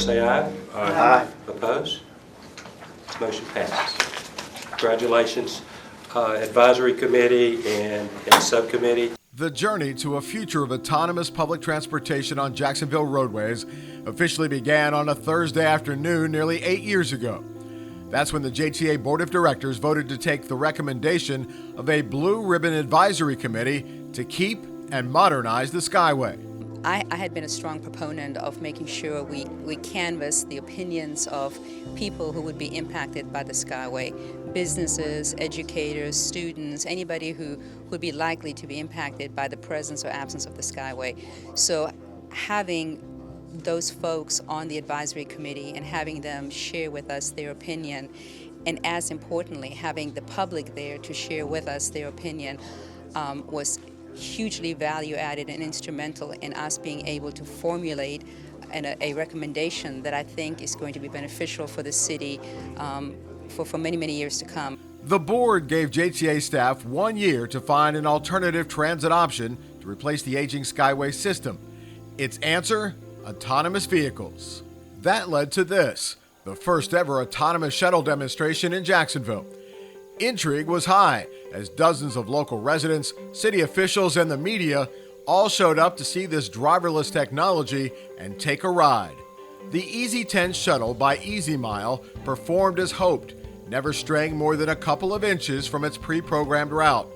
say aye. Aye. Opposed? Motion passes. Congratulations, Advisory Committee and Subcommittee. The journey to a future of autonomous public transportation on Jacksonville roadways officially began on a Thursday afternoon nearly 8 years ago. That's when the JTA Board of Directors voted to take the recommendation of a Blue Ribbon Advisory Committee to keep and modernize the Skyway. I had been a strong proponent of making sure we canvass the opinions of people who would be impacted by the Skyway. Businesses, educators, students, anybody who would be likely to be impacted by the presence or absence of the Skyway. So having those folks on the advisory committee and having them share with us their opinion, and as importantly, having the public there to share with us their opinion was hugely value added and instrumental in us being able to formulate a recommendation that I think is going to be beneficial for the city for many, many years to come. The board gave JTA staff 1 year to find an alternative transit option to replace the aging Skyway system. Its answer? Autonomous vehicles. That led to this, the first ever autonomous shuttle demonstration in Jacksonville. Intrigue was high as dozens of local residents, city officials, and the media all showed up to see this driverless technology and take a ride. The Easy 10 shuttle by Easy Mile performed as hoped, never straying more than a couple of inches from its pre-programmed route.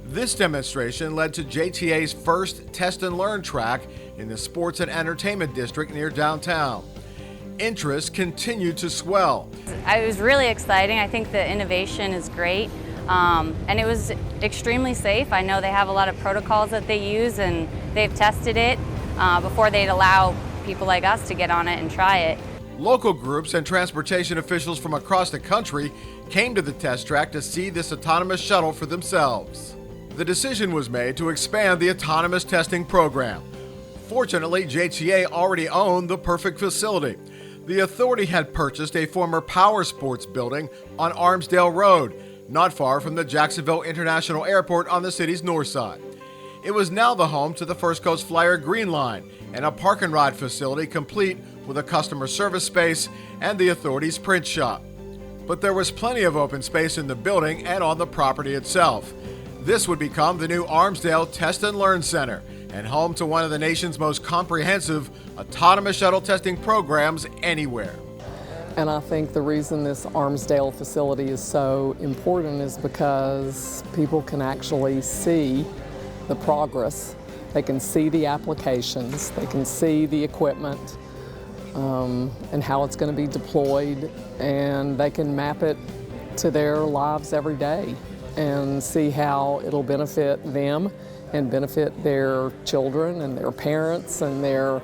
This demonstration led to JTA's first test and learn track in the sports and entertainment district near downtown. Interest continued to swell. It was really exciting. I think the innovation is great, and it was extremely safe. I know they have a lot of protocols that they use, and they've tested it before they'd allow people like us to get on it and try it. Local groups and transportation officials from across the country came to the test track to see this autonomous shuttle for themselves. The decision was made to expand the autonomous testing program. Fortunately, JTA already owned the perfect facility. The authority had purchased a former power sports building on Armsdale Road, not far from the Jacksonville International Airport on the city's north side. It was now the home to the First Coast Flyer Green Line and a park and ride facility complete with a customer service space and the authority's print shop. But there was plenty of open space in the building and on the property itself. This would become the new Armsdale Test and Learn Center and home to one of the nation's most comprehensive autonomous shuttle testing programs anywhere. And I think the reason this Armsdale facility is so important is because people can actually see the progress. They can see the applications, they can see the equipment and how it's going to be deployed, and they can map it to their lives every day and see how it'll benefit them and benefit their children and their parents and their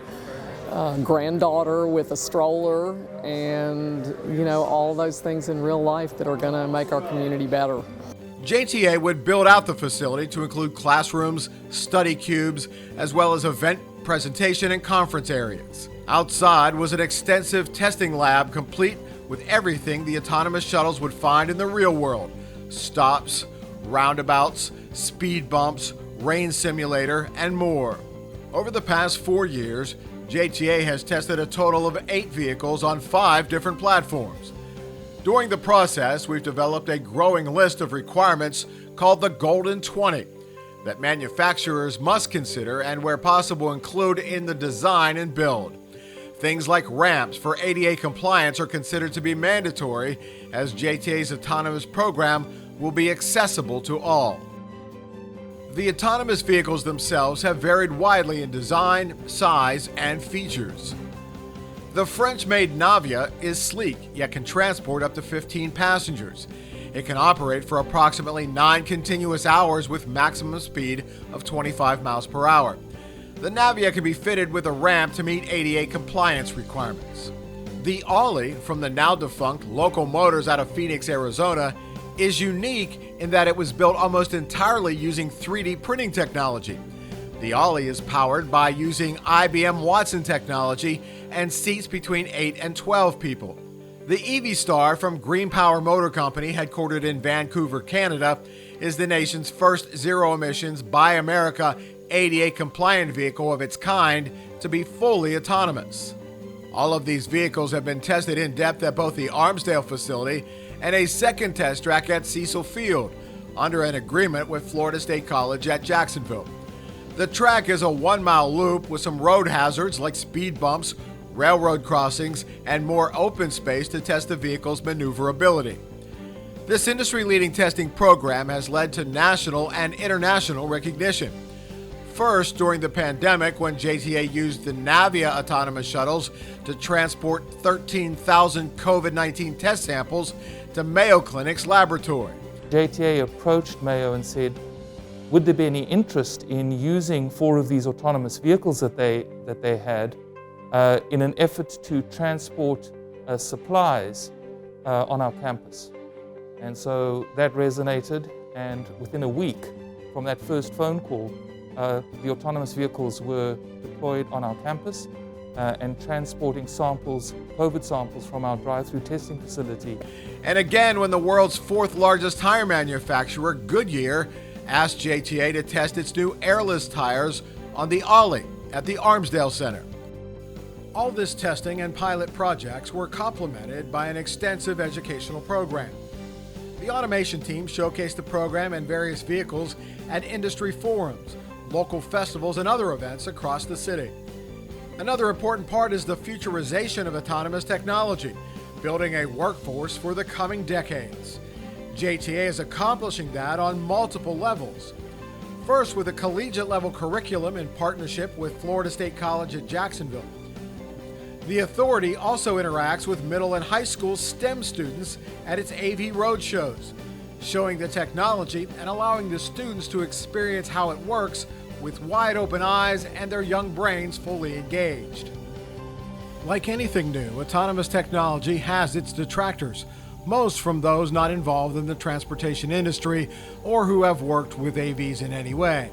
granddaughter with a stroller, and all those things in real life that are going to make our community better. JTA would build out the facility to include classrooms, study cubes, as well as event, presentation, and conference areas. Outside was an extensive testing lab complete with everything the autonomous shuttles would find in the real world: stops, roundabouts, speed bumps, rain simulator, and more. Over the past 4 years, JTA has tested a total of 8 vehicles on 5 different platforms. During the process, we've developed a growing list of requirements called the Golden 20 that manufacturers must consider and, where possible, include in the design and build. Things like ramps for ADA compliance are considered to be mandatory, as JTA's autonomous program will be accessible to all. The autonomous vehicles themselves have varied widely in design, size, and features. The French-made Navia is sleek, yet can transport up to 15 passengers. It can operate for approximately 9 continuous hours with maximum speed of 25 miles per hour. The Navia can be fitted with a ramp to meet ADA compliance requirements. The Ollie, from the now-defunct Local Motors out of Phoenix, Arizona, is unique in that it was built almost entirely using 3D printing technology. The Ollie is powered by using IBM Watson technology and seats between 8 and 12 people. The EV Star from Green Power Motor Company, headquartered in Vancouver, Canada, is the nation's first zero-emissions Buy America ADA-compliant vehicle of its kind to be fully autonomous. All of these vehicles have been tested in depth at both the Armsdale facility and a second test track at Cecil Field, under an agreement with Florida State College at Jacksonville. The track is a 1-mile loop with some road hazards like speed bumps, railroad crossings, and more open space to test the vehicle's maneuverability. This industry-leading testing program has led to national and international recognition. First, during the pandemic, when JTA used the Navia autonomous shuttles to transport 13,000 COVID-19 test samples to Mayo Clinic's laboratory. JTA approached Mayo and said, would there be any interest in using 4 of these autonomous vehicles that they had in an effort to transport supplies on our campus? And so that resonated, and within a week from that first phone call, the autonomous vehicles were deployed on our campus and transporting samples, COVID samples from our drive-through testing facility. And again, when the world's 4th largest tire manufacturer, Goodyear, asked JTA to test its new airless tires on the Ollie at the Armsdale Center. All this testing and pilot projects were complemented by an extensive educational program. The automation team showcased the program and various vehicles at industry forums, local festivals, and other events across the city. Another important part is the futurization of autonomous technology, building a workforce for the coming decades. JTA is accomplishing that on multiple levels. First, with a collegiate level curriculum in partnership with Florida State College at Jacksonville. The authority also interacts with middle and high school STEM students at its AV road shows, showing the technology and allowing the students to experience how it works with wide open eyes and their young brains fully engaged. Like anything new, autonomous technology has its detractors, most from those not involved in the transportation industry or who have worked with AVs in any way.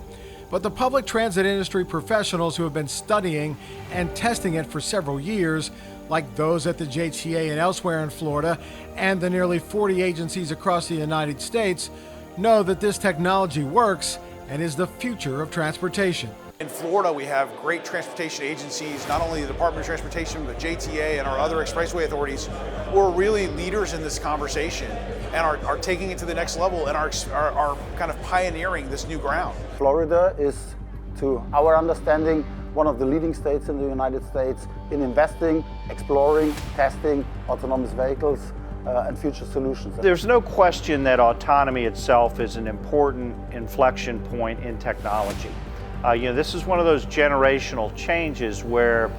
But the public transit industry professionals who have been studying and testing it for several years, like those at the JTA and elsewhere in Florida, and the nearly 40 agencies across the United States, know that this technology works and is the future of transportation. In Florida, we have great transportation agencies, not only the Department of Transportation, but JTA and our other expressway authorities, who are really leaders in this conversation and are taking it to the next level and are kind of pioneering this new ground. Florida is, to our understanding, one of the leading states in the United States in investing, exploring, testing autonomous vehicles and future solutions. There's no question that autonomy itself is an important inflection point in technology. This is one of those generational changes where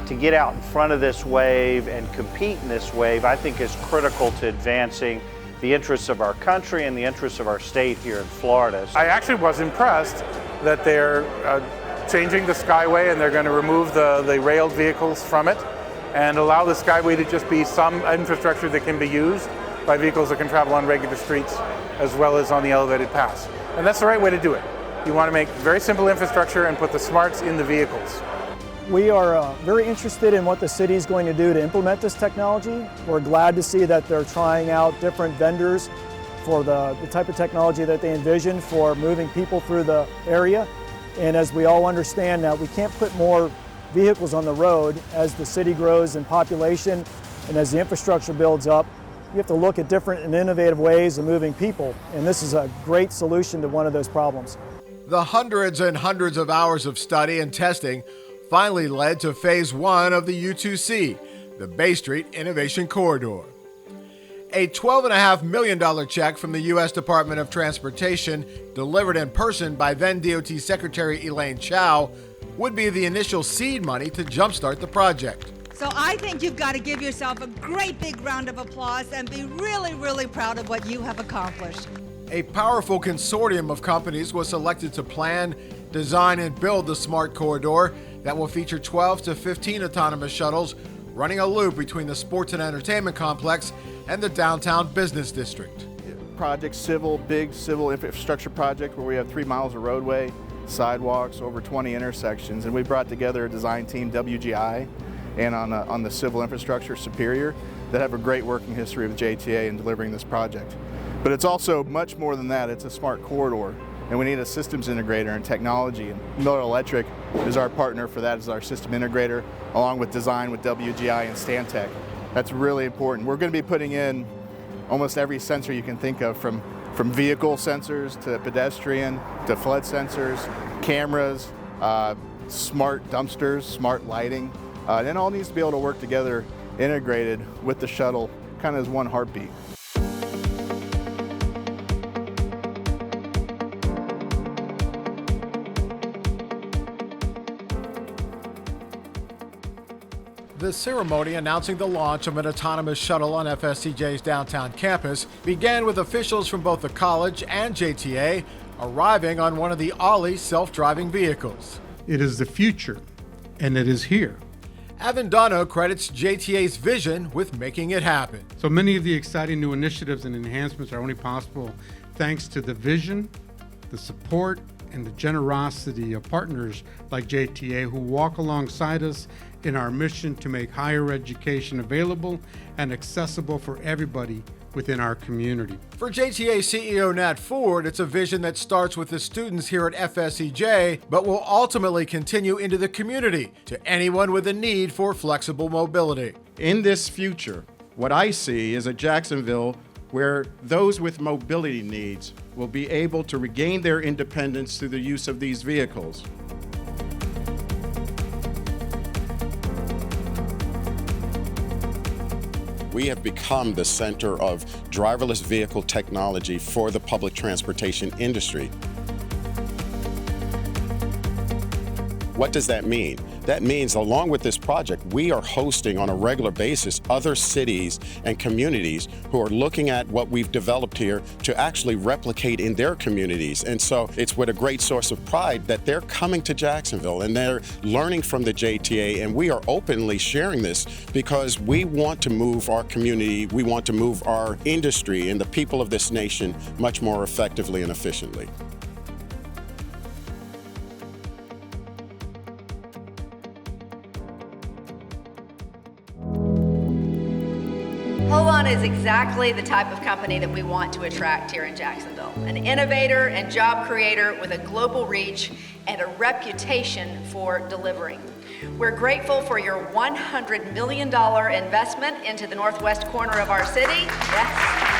to get out in front of this wave and compete in this wave, I think is critical to advancing the interests of our country and the interests of our state here in Florida. I actually was impressed that they're changing the Skyway and they're going to remove the railed vehicles from it and allow the Skyway to just be some infrastructure that can be used by vehicles that can travel on regular streets as well as on the elevated paths. And that's the right way to do it. You want to make very simple infrastructure and put the smarts in the vehicles. We are very interested in what the city is going to do to implement this technology. We're glad to see that they're trying out different vendors for the type of technology that they envision for moving people through the area. And as we all understand now, we can't put more vehicles on the road as the city grows in population and as the infrastructure builds up. You have to look at different and innovative ways of moving people, and this is a great solution to one of those problems. The hundreds and hundreds of hours of study and testing finally led to Phase 1 of the U2C, the Bay Street Innovation Corridor. A $12.5 million check from the U.S. Department of Transportation, delivered in person by then DOT Secretary Elaine Chao, would be the initial seed money to jumpstart the project. So I think you've got to give yourself a great big round of applause and be really, really proud of what you have accomplished. A powerful consortium of companies was selected to plan, design, and build the smart corridor that will feature 12 to 15 autonomous shuttles running a loop between the sports and entertainment complex and the downtown business district. Big civil infrastructure project where we have 3 miles of roadway, sidewalks, over 20 intersections, and we brought together a design team, WGI, and on the civil infrastructure, Superior, that have a great working history with JTA in delivering this project. But it's also much more than that. It's a smart corridor. and we need a systems integrator in technology. And Miller Electric is our partner for that as our system integrator, along with design with WGI and Stantec. That's really important. We're going to be putting in almost every sensor you can think of, from vehicle sensors to pedestrian to flood sensors, cameras, smart dumpsters, smart lighting. And it all needs to be able to work together, integrated with the shuttle, kind of as one heartbeat. The ceremony announcing the launch of an autonomous shuttle on FSCJ's downtown campus began with officials from both the college and JTA arriving on one of the Ollie self-driving vehicles. It is the future, and it is here. Avendano credits JTA's vision with making it happen. So many of the exciting new initiatives and enhancements are only possible thanks to the vision, the support, and the generosity of partners like JTA who walk alongside us in our mission to make higher education available and accessible for everybody within our community. For JTA CEO Nat Ford, it's a vision that starts with the students here at FSCJ, but will ultimately continue into the community to anyone with a need for flexible mobility. In this future, what I see is a Jacksonville where those with mobility needs will be able to regain their independence through the use of these vehicles. We have become the center of driverless vehicle technology for the public transportation industry. What does that mean? That means, along with this project, we are hosting on a regular basis other cities and communities who are looking at what we've developed here to actually replicate in their communities. And so it's with a great source of pride that they're coming to Jacksonville and they're learning from the JTA, and we are openly sharing this because we want to move our community, we want to move our industry and the people of this nation much more effectively and efficiently. Hold-On is exactly the type of company that we want to attract here in Jacksonville. An innovator and job creator with a global reach and a reputation for delivering. We're grateful for your $100 million investment into the northwest corner of our city. Yes.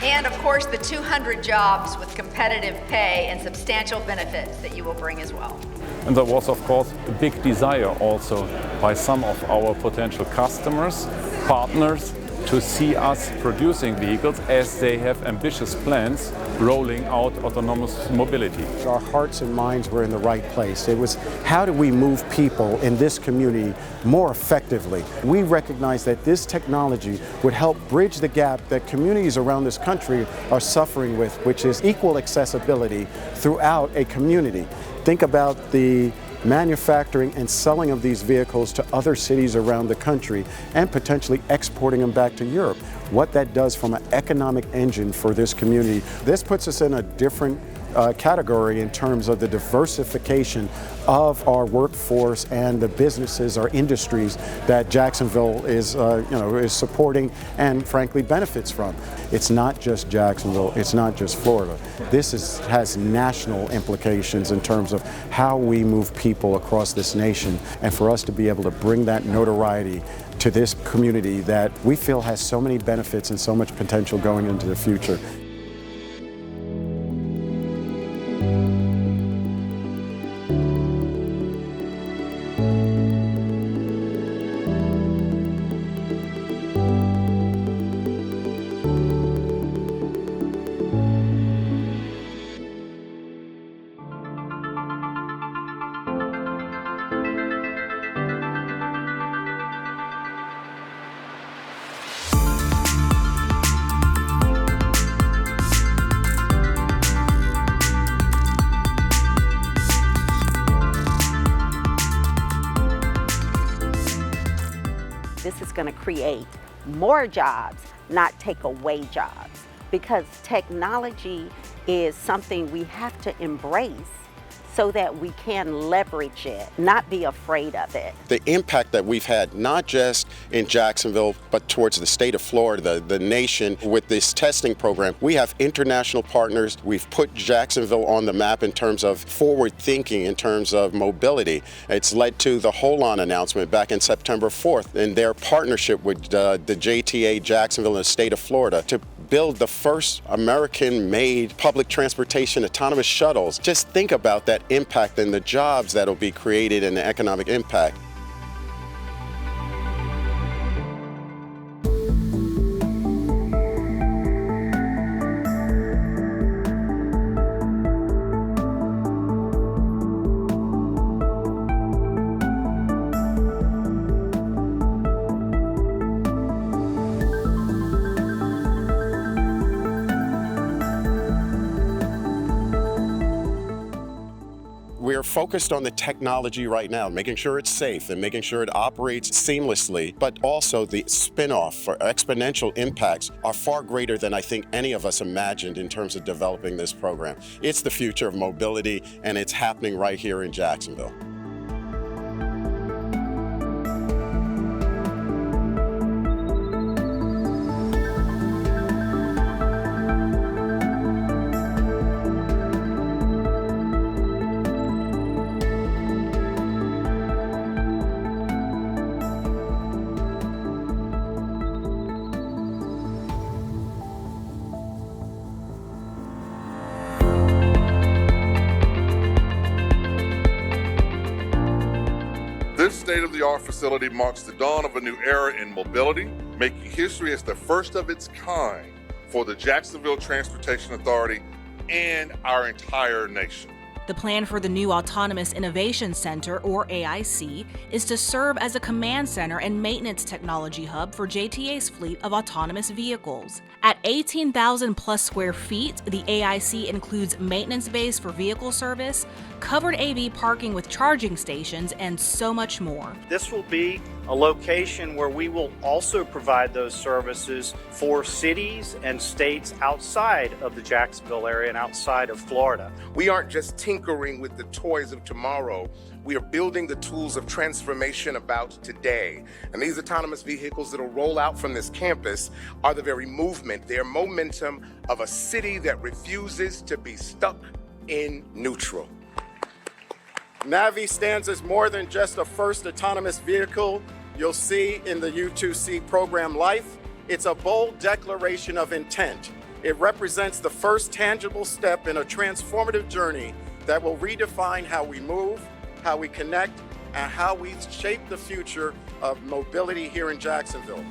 And of course, the 200 jobs with competitive pay and substantial benefits that you will bring as well. And there was, of course, a big desire also by some of our potential customers, partners, to see us producing vehicles as they have ambitious plans rolling out autonomous mobility. Our hearts and minds were in the right place. It was, how do we move people in this community more effectively? We recognize that this technology would help bridge the gap that communities around this country are suffering with, which is equal accessibility throughout a community. Think about the manufacturing and selling of these vehicles to other cities around the country and potentially exporting them back to Europe. What that does from an economic engine for this community. This puts us in a different category in terms of the diversification of our workforce and the businesses, our industries that Jacksonville is supporting and frankly benefits from. It's not just Jacksonville, it's not just Florida. This has national implications in terms of how we move people across this nation, and for us to be able to bring that notoriety to this community that we feel has so many benefits and so much potential going into the future. This is going to create more jobs, not take away jobs, because technology is something we have to embrace so that we can leverage it, not be afraid of it. The impact that we've had, not just in Jacksonville, but towards the state of Florida, the nation, with this testing program. We have international partners. We've put Jacksonville on the map in terms of forward thinking, in terms of mobility. It's led to the Hold-On announcement back in September 4th and their partnership with the JTA Jacksonville and the state of Florida to build the first American-made public transportation autonomous shuttles. Just think about that impact and the jobs that'll be created and the economic impact. We're focused on the technology right now, making sure it's safe and making sure it operates seamlessly, but also the spin-off for exponential impacts are far greater than I think any of us imagined in terms of developing this program. It's the future of mobility, and it's happening right here in Jacksonville. This state-of-the-art facility marks the dawn of a new era in mobility, making history as the first of its kind for the Jacksonville Transportation Authority and our entire nation. The plan for the new Autonomous Innovation Center, or AIC, is to serve as a command center and maintenance technology hub for JTA's fleet of autonomous vehicles. At 18,000 plus square feet, the AIC includes maintenance bays for vehicle service, covered AV parking with charging stations, and so much more. This will be a location where we will also provide those services for cities and states outside of the Jacksonville area and outside of Florida. We aren't just tinkering with the toys of tomorrow. We are building the tools of transformation about today. And these autonomous vehicles that will roll out from this campus are the very movement, their momentum of a city that refuses to be stuck in neutral. Navi stands as more than just a first autonomous vehicle you'll see in the U2C program life. It's a bold declaration of intent. It represents the first tangible step in a transformative journey that will redefine how we move, how we connect, and how we shape the future of mobility here in Jacksonville.